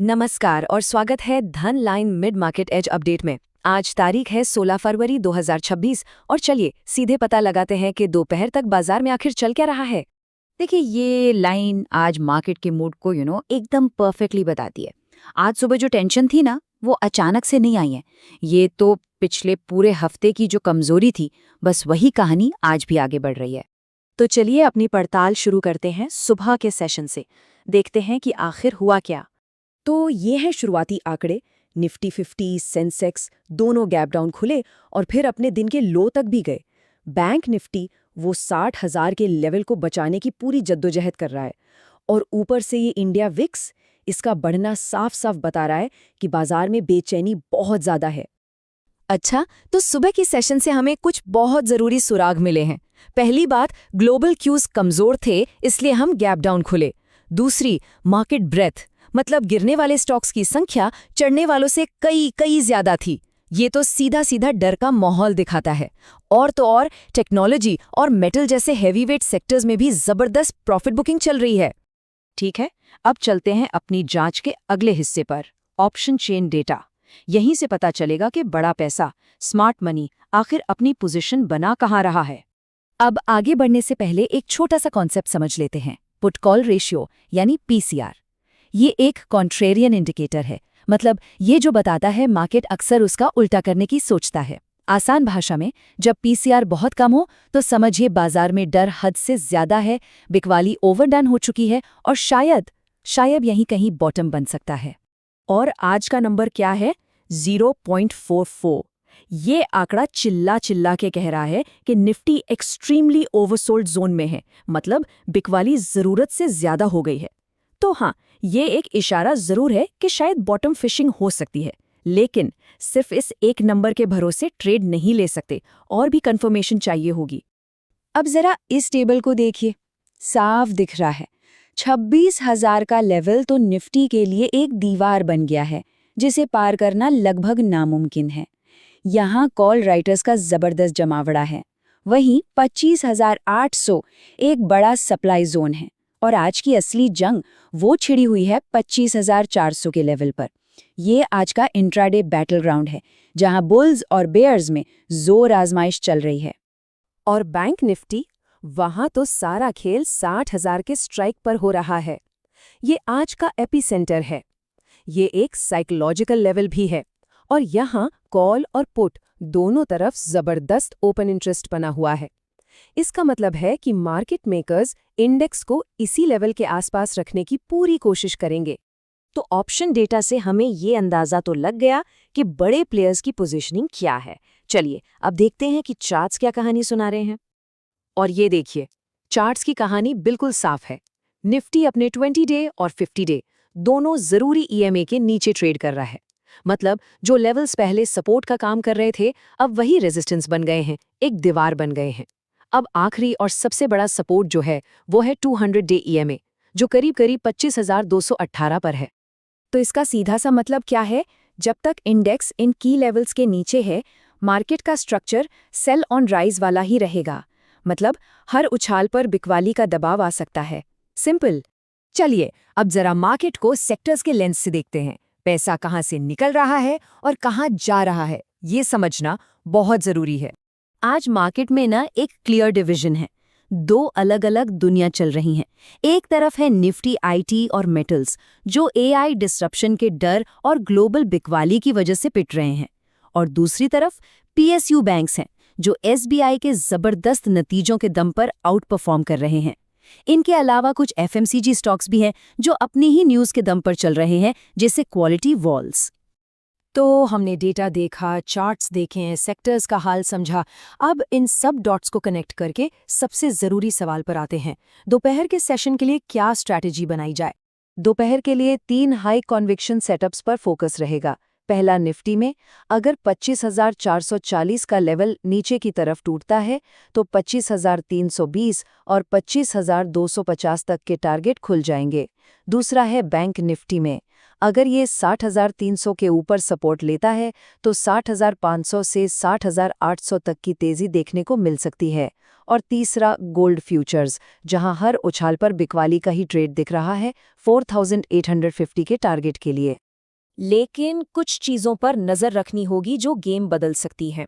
नमस्कार और स्वागत है धन line mid market edge update में। आज तारीख है 16 फरवरी 2026 और चलिए सीधे पता लगाते हैं कि दोपहर तक बाजार में आखिर चल क्या रहा है। देखिए ये लाइन आज मार्केट के मूड को एकदम परफेक्टली बताती है। आज सुबह जो टेंशन थी ना वो अचानक से नहीं आई है। ये तो पिछले पूरे हफ्ते की जो कमजोरी थी बस वही कहानी आज भी आगे बढ़ रही है। तो चलिए अपनी पड़ताल शुरू करते हैं सुबह के सेशन से। देखते हैं कि आखिर हुआ क्या। तो ये है शुरुआती आंकड़े। निफ्टी 50, सेंसेक्स दोनों गैप डाउन खुले और फिर अपने दिन के लो तक भी गए। बैंक निफ्टी वो 60,000 के लेवल को बचाने की पूरी जद्दोजहद कर रहा है और ऊपर से ये इंडिया विक्स, इसका बढ़ना साफ साफ बता रहा है कि बाजार में बेचैनी बहुत ज्यादा है। अच्छा, तो सुबह की सेशन से हमें कुछ बहुत जरूरी सुराग मिले हैं। पहली बात, ग्लोबल क्यूज कमजोर थे इसलिए हम गैप डाउन खुले। दूसरी, मार्केट ब्रेथ, मतलब गिरने वाले स्टॉक्स की संख्या चढ़ने वालों से कई ज्यादा थी। ये तो सीधा सीधा डर का माहौल दिखाता है। और तो और टेक्नोलॉजी और मेटल जैसे हैवीवेट सेक्टर्स में भी जबरदस्त प्रॉफिट बुकिंग चल रही है। ठीक है, अब चलते हैं अपनी जांच के अगले हिस्से पर, ऑप्शन चेन डेटा। यहीं से पता चलेगा कि बड़ा पैसा, स्मार्ट मनी आखिर अपनी पोजीशन बना कहाँ रहा है। अब आगे बढ़ने से पहले एक छोटा सा कॉन्सेप्ट समझ लेते हैं, पुट कॉल रेशियो यानी पीसीआर। ये एक कॉन्ट्रेरियन इंडिकेटर है, मतलब ये जो बताता है मार्केट अक्सर उसका उल्टा करने की सोचता है। आसान भाषा में, जब पीसीआर बहुत कम हो तो समझिए बाजार में डर हद से ज्यादा है, बिकवाली ओवरडन हो चुकी है और शायद यहीं कहीं बॉटम बन सकता है। और आज का नंबर क्या है? 0.44। ये आंकड़ा चिल्ला के कह रहा है कि निफ्टी एक्सट्रीमली ओवरसोल्ड जोन में है, मतलब बिकवाली जरूरत से ज्यादा हो गई है। तो हाँ, ये एक इशारा जरूर है कि शायद बॉटम फिशिंग हो सकती है, लेकिन सिर्फ इस एक नंबर के भरोसे ट्रेड नहीं ले सकते, और भी कंफर्मेशन चाहिए होगी। अब जरा इस टेबल को देखिए, साफ दिख रहा है 26,000 का लेवल तो निफ्टी के लिए एक दीवार बन गया है, जिसे पार करना लगभग नामुमकिन है। यहाँ कॉल राइटर्स का जबरदस्त जमावड़ा है। वहीं 25,800 एक बड़ा सप्लाई जोन है और आज की असली जंग वो छिड़ी हुई है 25,400 के लेवल पर। ये आज का इंट्राडे बैटल ग्राउंड है, जहां बुल्स और बेयर्स में जोर आजमाइश चल रही है। और बैंक निफ्टी, वहां तो सारा खेल 60,000 के स्ट्राइक पर हो रहा है। ये आज का एपिसेंटर है। ये एक साइकोलॉजिकल लेवल भी है और यहाँ कॉल और पुट दोनों तरफ जबरदस्त ओपन इंटरेस्ट बना हुआ है। इसका मतलब है कि मार्केट मेकर्स इंडेक्स को इसी लेवल के आसपास रखने की पूरी कोशिश करेंगे। तो ऑप्शन डेटा से हमें ये अंदाजा तो लग गया कि बड़े प्लेयर्स की पोजीशनिंग क्या है। चलिए अब देखते हैं कि चार्ट्स क्या कहानी सुना रहे हैं। और ये देखिए, चार्ट्स की कहानी बिल्कुल साफ है। निफ्टी अपने 20 डे और 50 डे दोनों जरूरी ईएमए के नीचे ट्रेड कर रहा है। मतलब जो लेवल्स पहले सपोर्ट का काम कर रहे थे अब वही रेजिस्टेंस बन गए हैं, एक दीवार बन गए हैं। अब आखिरी और सबसे बड़ा सपोर्ट जो है वो है 200 डे ईएमए, जो करीब 25,218 पर है। तो इसका सीधा सा मतलब क्या है? जब तक इंडेक्स इन की लेवल्स के नीचे है, मार्केट का स्ट्रक्चर सेल ऑन राइज वाला ही रहेगा। मतलब हर उछाल पर बिकवाली का दबाव आ सकता है। सिंपल। चलिए अब जरा मार्केट को सेक्टर्स के लेंस से देखते हैं। पैसा कहाँ से निकल रहा है और कहाँ जा रहा है, ये समझना बहुत जरूरी है। आज मार्केट में ना एक क्लियर डिवीजन है। दो अलग अलग दुनिया चल रही हैं। एक तरफ है निफ्टी आईटी और मेटल्स, जो एआई डिसरप्शन के डर और ग्लोबल बिकवाली की वजह से पिट रहे हैं। और दूसरी तरफ पीएसयू बैंक्स हैं, जो एसबीआई के जबरदस्त नतीजों के दम पर आउट परफॉर्म कर रहे हैं। इनके अलावा कुछ एफएमसीजी स्टॉक्स भी हैं जो अपनी ही न्यूज़ के दम पर चल रहे हैं, जैसे क्वालिटी वॉल्स। तो हमने डेटा देखा, चार्ट्स देखे, सेक्टर्स का हाल समझा। अब इन सब डॉट्स को कनेक्ट करके सबसे ज़रूरी सवाल पर आते हैं, दोपहर के सेशन के लिए क्या स्ट्रैटेजी बनाई जाए। दोपहर के लिए 3 हाई कॉन्विक्शन सेटअप्स पर फोकस रहेगा। पहला, निफ्टी में अगर 25,440 का लेवल नीचे की तरफ टूटता है तो 25,320 और 25,250 तक के टारगेट खुल जाएंगे। दूसरा है बैंक निफ्टी में, अगर ये 60,300 के ऊपर सपोर्ट लेता है तो 60,500 से 60,800 तक की तेजी देखने को मिल सकती है। और तीसरा गोल्ड फ्यूचर्स, जहां हर उछाल पर बिकवाली का ही ट्रेड दिख रहा है 4850 के टारगेट के लिए। लेकिन कुछ चीजों पर नजर रखनी होगी जो गेम बदल सकती हैं।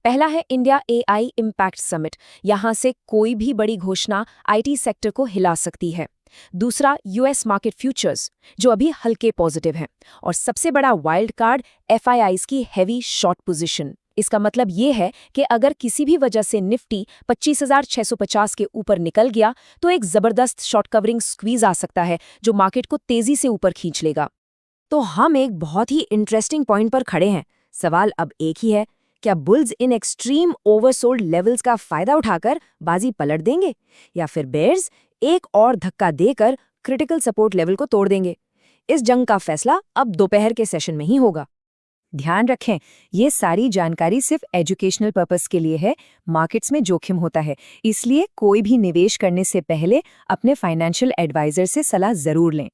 पहला है इंडिया एआई इम्पैक्ट समिट। यहां से कोई भी बड़ी घोषणा आईटी सेक्टर को हिला सकती है। दूसरा यूएस मार्केट फ्यूचर्स, जो अभी हल्के पॉजिटिव हैं। और सबसे बड़ा वाइल्ड कार्ड एफआईआईज की हेवी शॉर्ट पोजीशन। इसका मतलब ये है कि अगर किसी भी वजह से निफ्टी 25,650 के ऊपर निकल गया तो एक जबरदस्त शॉर्ट कवरिंग स्क्वीज आ सकता है जो मार्केट को तेजी से ऊपर खींच लेगा। तो हम एक बहुत ही इंटरेस्टिंग पॉइंट पर खड़े हैं। सवाल अब एक ही है, क्या bulls in extreme oversold levels का फायदा उठाकर बाजी पलट देंगे, या फिर बेयर्स एक और धक्का देकर क्रिटिकल सपोर्ट लेवल को तोड़ देंगे? इस जंग का फैसला अब दोपहर के सेशन में ही होगा। ध्यान रखें, ये सारी जानकारी सिर्फ एजुकेशनल पर्पस के लिए है। मार्केट्स में जोखिम होता है, इसलिए कोई भी निवेश करने से पहले अपने फाइनेंशियल एडवाइजर से सलाह जरूर लें।